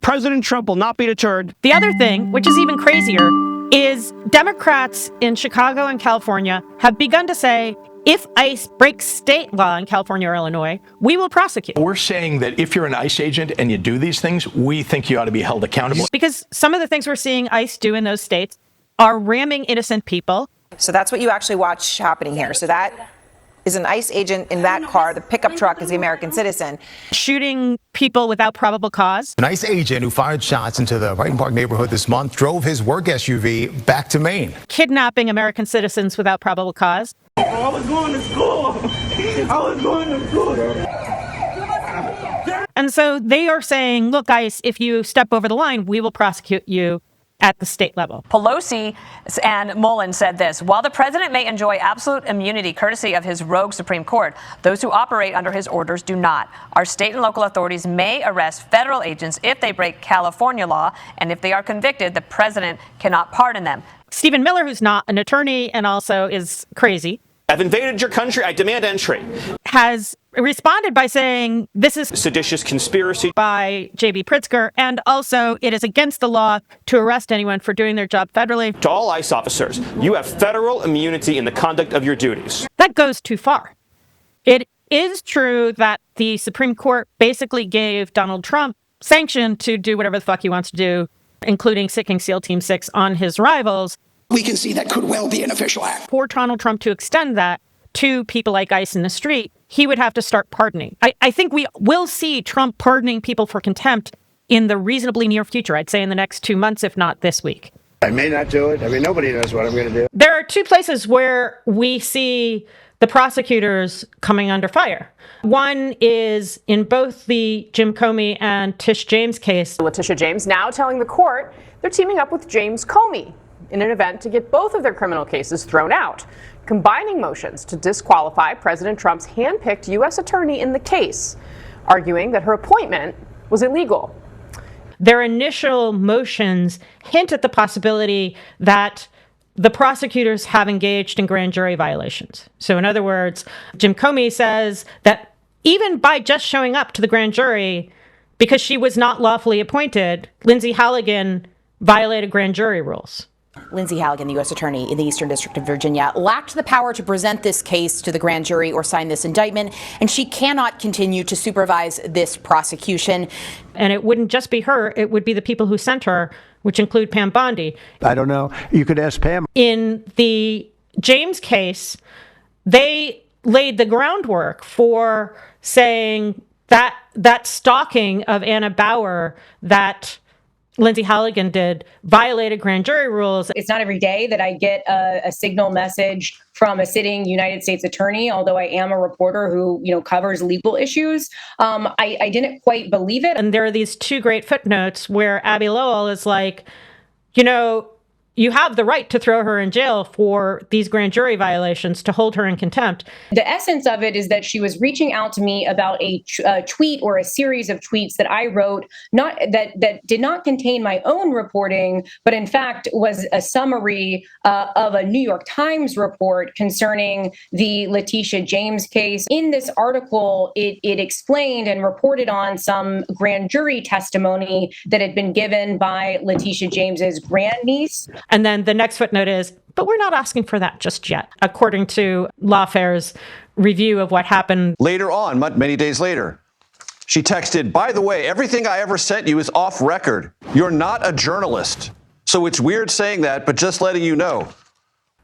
President Trump will not be deterred. The other thing, which is even crazier, is Democrats in Chicago and California have begun to say, if ICE breaks state law in California or Illinois, we will prosecute. We're saying that if you're an ICE agent and you do these things, we think you ought to be held accountable. Because some of the things we're seeing ICE do in those states are ramming innocent people. So that's what you actually watch happening here. So that is an ICE agent in that car. The pickup truck is the American citizen. Shooting people without probable cause. An ICE agent who fired shots into the Brighton Park neighborhood this month drove his work SUV back to Maine. Kidnapping American citizens without probable cause. I was going to school. And so they are saying, look, ICE, if you step over the line, we will prosecute you at the state level. Pelosi and Mullen said this: while the president may enjoy absolute immunity courtesy of his rogue Supreme Court, those who operate under his orders do not. Our state and local authorities may arrest federal agents if they break California law, and if they are convicted, the president cannot pardon them. Stephen Miller, who's not an attorney and also is crazy, I've invaded your country. I demand entry. Has responded by saying this is seditious conspiracy by J.B. Pritzker, and also it is against the law to arrest anyone for doing their job federally. To all ICE officers, you have federal immunity in the conduct of your duties. That goes too far. It is true that the Supreme Court basically gave Donald Trump sanction to do whatever the fuck he wants to do, including sicking SEAL Team 6 on his rivals. We can see that could well be an official act. For Donald Trump to extend that to people like ICE in the street, he would have to start pardoning. I think we will see Trump pardoning people for contempt in the reasonably near future. I'd say in the next 2 months, if not this week. I may not do it. I mean, nobody knows what I'm going to do. There are two places where we see the prosecutors coming under fire. One is in both the Jim Comey and Tish James case. Letitia James now telling the court they're teaming up with James Comey in an event to get both of their criminal cases thrown out, combining motions to disqualify President Trump's handpicked U.S. attorney in the case, arguing that her appointment was illegal. Their initial motions hint at the possibility that the prosecutors have engaged in grand jury violations. So in other words, Jim Comey says that even by just showing up to the grand jury, because she was not lawfully appointed, Lindsay Halligan violated grand jury rules. Lindsay Halligan, the U.S. attorney in the Eastern District of Virginia, lacked the power to present this case to the grand jury or sign this indictment, and she cannot continue to supervise this prosecution. And it wouldn't just be her, it would be the people who sent her, which include Pam Bondi. I don't know. You could ask Pam. In the James case, they laid the groundwork for saying that that stalking of Anna Bauer that Lindsay Halligan did violated grand jury rules. It's not every day that I get a signal message from a sitting United States attorney, although I am a reporter who, covers legal issues. I didn't quite believe it. And there are these two great footnotes where Abby Lowell is like, you have the right to throw her in jail for these grand jury violations, to hold her in contempt. The essence of it is that she was reaching out to me about a tweet or a series of tweets that I wrote, not that did not contain my own reporting, but in fact was a summary of a New York Times report concerning the Letitia James case. In this article, it explained and reported on some grand jury testimony that had been given by Letitia James's grandniece. And then the next footnote is, but we're not asking for that just yet, according to Lawfare's review of what happened. Later on, many days later, she texted, "By the way, everything I ever sent you is off record. You're not a journalist. So it's weird saying that, but just letting you know."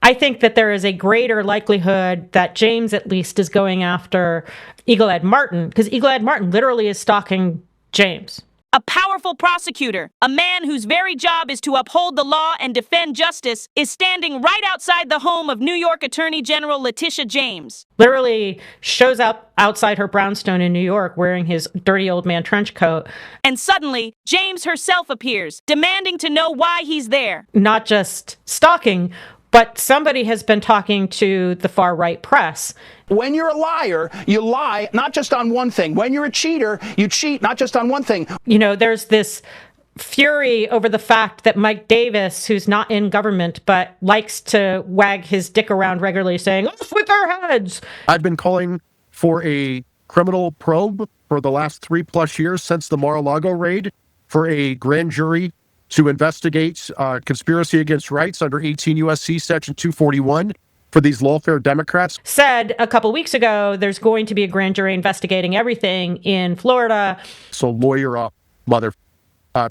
I think that there is a greater likelihood that James at least is going after Eagle Ed Martin, because Eagle Ed Martin literally is stalking James. A powerful prosecutor, a man whose very job is to uphold the law and defend justice, is standing right outside the home of New York Attorney General Letitia James. Literally shows up outside her brownstone in New York wearing his dirty old man trench coat. And suddenly, James herself appears, demanding to know why he's there. Not just stalking, but somebody has been talking to the far-right press. When you're a liar, you lie not just on one thing. When you're a cheater, you cheat not just on one thing. There's this fury over the fact that Mike Davis, who's not in government, but likes to wag his dick around regularly, saying, "Off with their heads." I've been calling for a criminal probe for the last 3+ years since the Mar-a-Lago raid for a grand jury to investigate conspiracy against rights under 18 U.S.C. Section 241 for these lawfare Democrats. Said a couple weeks ago, there's going to be a grand jury investigating everything in Florida. So lawyer up, mother,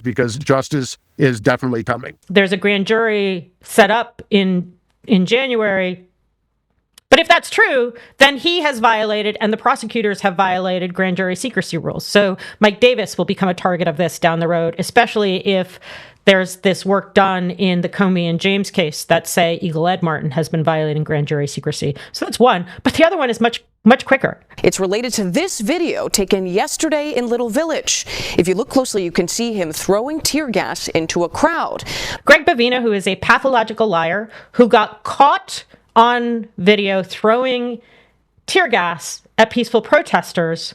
because justice is definitely coming. There's a grand jury set up in January. But if that's true, then he has violated and the prosecutors have violated grand jury secrecy rules. So Mike Davis will become a target of this down the road, especially if there's this work done in the Comey and James case that say Eagle Ed Martin has been violating grand jury secrecy. So that's one. But the other one is much quicker. It's related to this video taken yesterday in Little Village. If you look closely, you can see him throwing tear gas into a crowd. Greg Bavino, who is a pathological liar, who got caught on video throwing tear gas at peaceful protesters.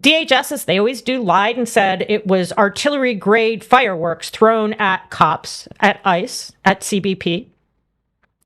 DHS, as they always do, lied and said it was artillery-grade fireworks thrown at cops, at ICE, at CBP.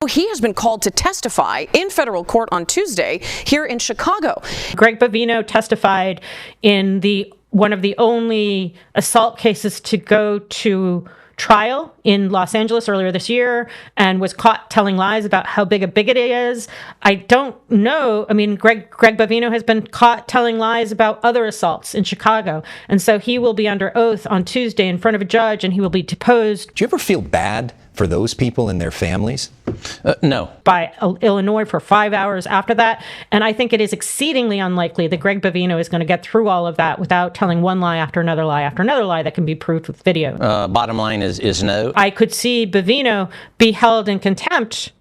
He has been called to testify in federal court on Tuesday here in Chicago. Greg Bavino testified in one of the only assault cases to go to trial in Los Angeles earlier this year and was caught telling lies about how big a bigot he is. I don't know. I mean, Greg Bavino has been caught telling lies about other assaults in Chicago. And so he will be under oath on Tuesday in front of a judge and he will be deposed. Do you ever feel bad for those people and their families? No. By Illinois for 5 hours after that. And I think it is exceedingly unlikely that Greg Bavino is going to get through all of that without telling one lie after another lie after another lie that can be proved with video. Bottom line is no. I could see Bavino be held in contempt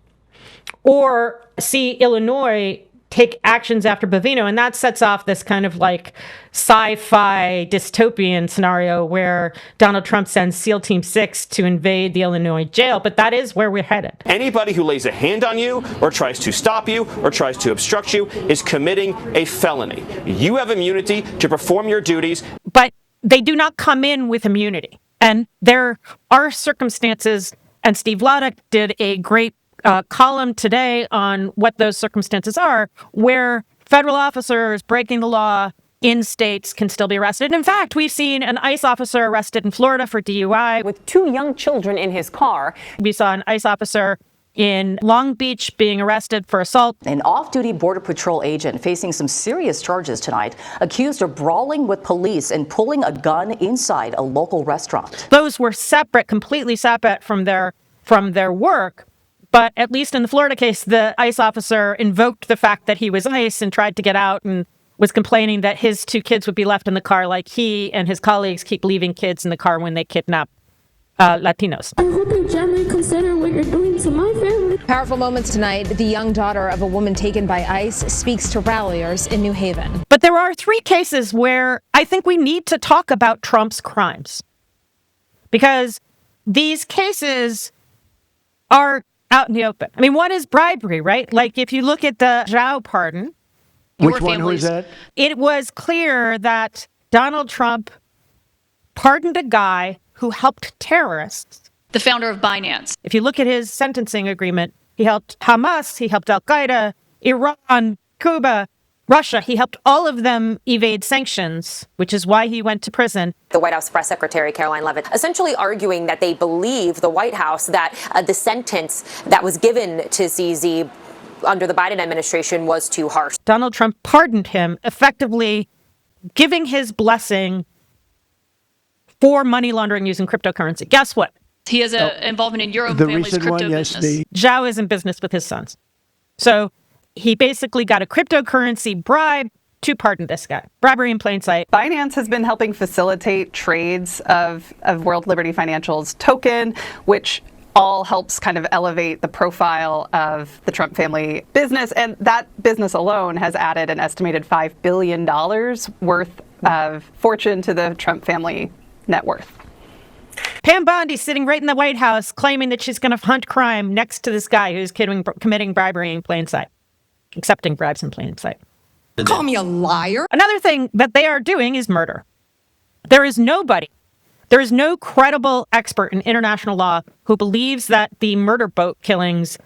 or see Illinois take actions after Bavino. And that sets off this kind of like sci-fi dystopian scenario where Donald Trump sends SEAL Team 6 to invade the Illinois jail. But that is where we're headed. Anybody who lays a hand on you or tries to stop you or tries to obstruct you is committing a felony. You have immunity to perform your duties. But they do not come in with immunity. And there are circumstances, and Steve Vladeck did a great column today on what those circumstances are, where federal officers breaking the law in states can still be arrested. In fact, we've seen an ICE officer arrested in Florida for DUI. With 2 young children in his car. We saw an ICE officer in Long Beach being arrested for assault. An off-duty Border Patrol agent facing some serious charges tonight, accused of brawling with police and pulling a gun inside a local restaurant. Those were separate, completely separate from their work. But at least in the Florida case, the ICE officer invoked the fact that he was ICE and tried to get out and was complaining that his 2 kids would be left in the car like he and his colleagues keep leaving kids in the car when they kidnap Latinos. I hope you gently consider what you're doing to my family. Powerful moments tonight. The young daughter of a woman taken by ICE speaks to ralliers in New Haven. But there are 3 cases where I think we need to talk about Trump's crimes. Because these cases are out in the open. I mean, one is bribery, right? Like if you look at the Zhao pardon. Which one was that? It was clear that Donald Trump pardoned a guy who helped terrorists. The founder of Binance. If you look at his sentencing agreement, he helped Hamas, he helped Al-Qaeda, Iran, Cuba, Russia. He helped all of them evade sanctions, which is why he went to prison. The White House press secretary, Caroline Leavitt, essentially arguing that they believe, the White House, that the sentence that was given to CZ under the Biden administration was too harsh. Donald Trump pardoned him, effectively giving his blessing for money laundering using cryptocurrency. Guess what? He has an involvement in your own family's crypto business. Zhao is in business with his sons. So he basically got a cryptocurrency bribe to pardon this guy. Bribery in plain sight. Binance has been helping facilitate trades of World Liberty Financial's token, which all helps kind of elevate the profile of the Trump family business. And that business alone has added an estimated $5 billion worth of fortune to the Trump family net worth. Pam Bondi sitting right in the White House claiming that she's going to hunt crime next to this guy who's committing bribery in plain sight, accepting bribes in plain sight. Call me a liar. Another thing that they are doing is murder. There is no credible expert in international law who believes that the murder boat killings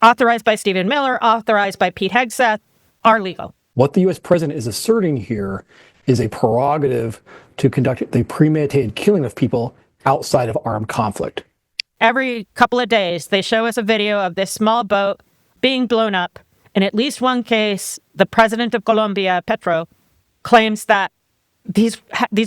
authorized by Stephen Miller, authorized by Pete Hegseth, are legal. What the U.S. president is asserting here is a prerogative to conduct the premeditated killing of people outside of armed conflict. Every couple of days, they show us a video of this small boat being blown up. In at least one case, the president of Colombia, Petro, claims that these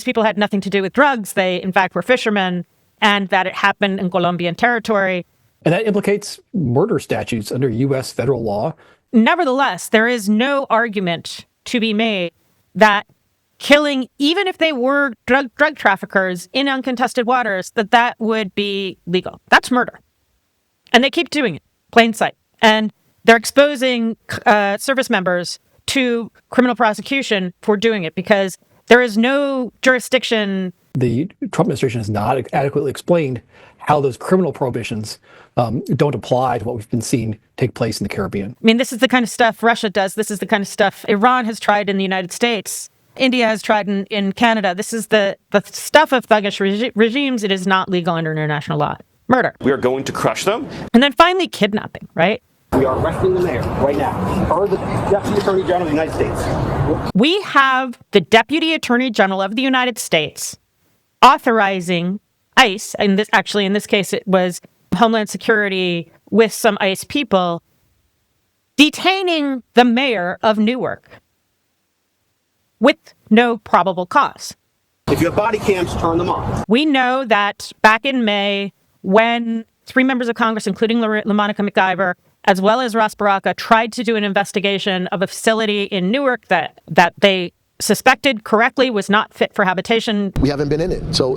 people had nothing to do with drugs. They, in fact, were fishermen, and that it happened in Colombian territory. And that implicates murder statutes under U.S. federal law. Nevertheless, there is no argument to be made that killing, even if they were drug traffickers in uncontested waters, that would be legal. That's murder. And they keep doing it, plain sight. And they're exposing service members to criminal prosecution for doing it because there is no jurisdiction. The Trump administration has not adequately explained how those criminal prohibitions don't apply to what we've been seeing take place in the Caribbean. I mean, this is the kind of stuff Russia does. This is the kind of stuff Iran has tried in the United States. India has tried in Canada. This is the stuff of thuggish regimes. It is not legal under international law. Murder. We are going to crush them. And then finally, kidnapping, right? We are arresting the mayor right now, or the Deputy Attorney General of the United States. We have the Deputy Attorney General of the United States authorizing ICE, and in this case, it was Homeland Security with some ICE people, detaining the mayor of Newark with no probable cause. If you have body cams, turn them on. We know that back in May, when 3 members of Congress, including LaMonica McIver, as well as Ross Baraka, tried to do an investigation of a facility in Newark that they suspected correctly was not fit for habitation. We haven't been in it, so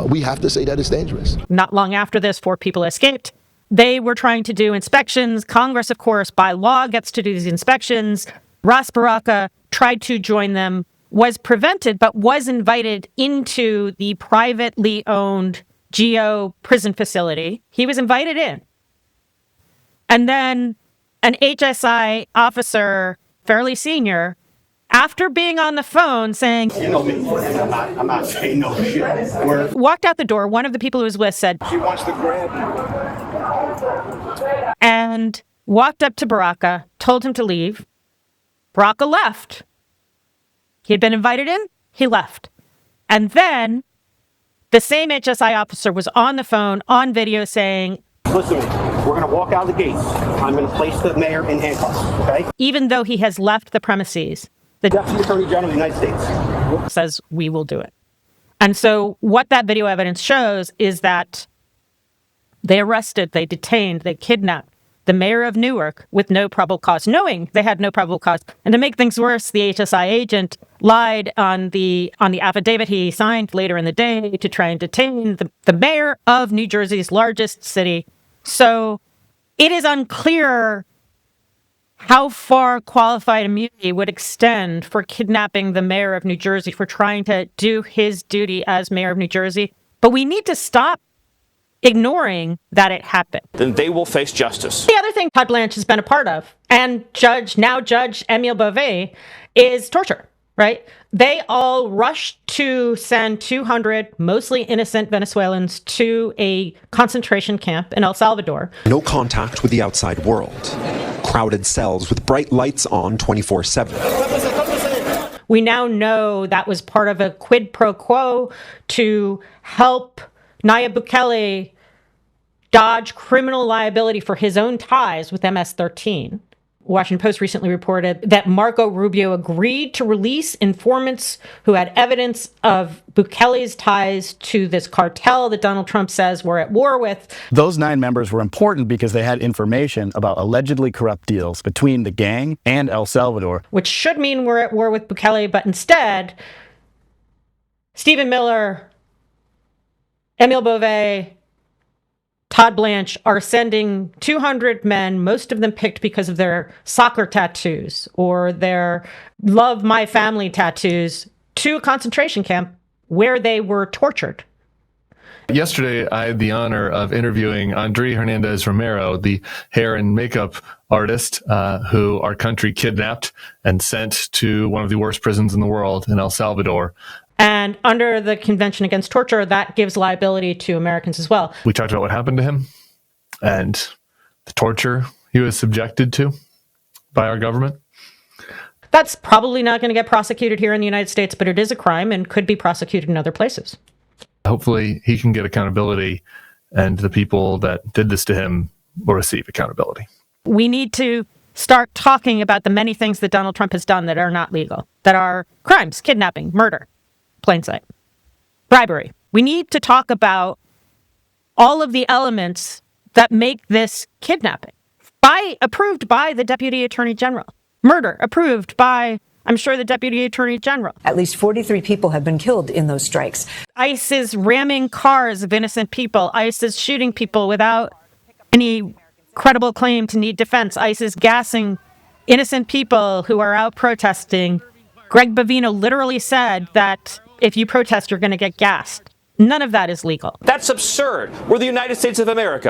we have to say that it's dangerous. Not long after this, 4 people escaped. They were trying to do inspections. Congress, of course, by law gets to do these inspections. Ross Baraka tried to join them, was prevented, but was invited into the privately owned GEO prison facility. He was invited in. And then an HSI officer, fairly senior, after being on the phone saying, You know me, I'm not saying no shit. Walked out the door. One of the people who was with said, She wants to grab you. And walked up to Baraka, told him to leave. Baraka left. He had been invited in. He left. And then the same HSI officer was on the phone, on video saying, Listen to me. We're going to walk out of the gates. I'm going to place the mayor in handcuffs, okay? Even though he has left the premises, the Deputy Attorney General of the United States says, we will do it. And so what that video evidence shows is that they arrested, they detained, they kidnapped the mayor of Newark with no probable cause, knowing they had no probable cause. And to make things worse, the HSI agent lied on the affidavit he signed later in the day to try and detain the mayor of New Jersey's largest city. So it is unclear how far qualified immunity would extend for kidnapping the mayor of New Jersey, for trying to do his duty as mayor of New Jersey. But we need to stop ignoring that it happened. Then they will face justice. The other thing Todd Blanche has been a part of, and Judge Emile Beauvais, is torture, right? They all rushed to send 200 mostly innocent Venezuelans to a concentration camp in El Salvador. No contact with the outside world. Crowded cells with bright lights on 24/7. We now know that was part of a quid pro quo to help Nayib Bukele dodge criminal liability for his own ties with MS-13. Washington Post recently reported that Marco Rubio agreed to release informants who had evidence of Bukele's ties to this cartel that Donald Trump says we're at war with. Those 9 members were important because they had information about allegedly corrupt deals between the gang and El Salvador. Which should mean we're at war with Bukele, but instead, Stephen Miller, Emile Beauvais, Todd Blanche are sending 200 men, most of them picked because of their soccer tattoos or their love my family tattoos, to a concentration camp where they were tortured. Yesterday, I had the honor of interviewing Andre Hernandez Romero, the hair and makeup artist who our country kidnapped and sent to one of the worst prisons in the world in El Salvador. And under the Convention Against Torture, that gives liability to Americans as well. We talked about what happened to him and the torture he was subjected to by our government. That's probably not going to get prosecuted here in the United States, but it is a crime and could be prosecuted in other places. Hopefully he can get accountability, and the people that did this to him will receive accountability. We need to start talking about the many things that Donald Trump has done that are not legal, that are crimes: kidnapping, murder, plain sight, bribery. We need to talk about all of the elements that make this kidnapping. Approved by the Deputy Attorney General. Murder, approved by, I'm sure, the Deputy Attorney General. At least 43 people have been killed in those strikes. ICE is ramming cars of innocent people. ICE is shooting people without any credible claim to need defense. ICE is gassing innocent people who are out protesting. Greg Bovino literally said that if you protest, you're going to get gassed. None of that is legal. That's absurd. We're the United States of America.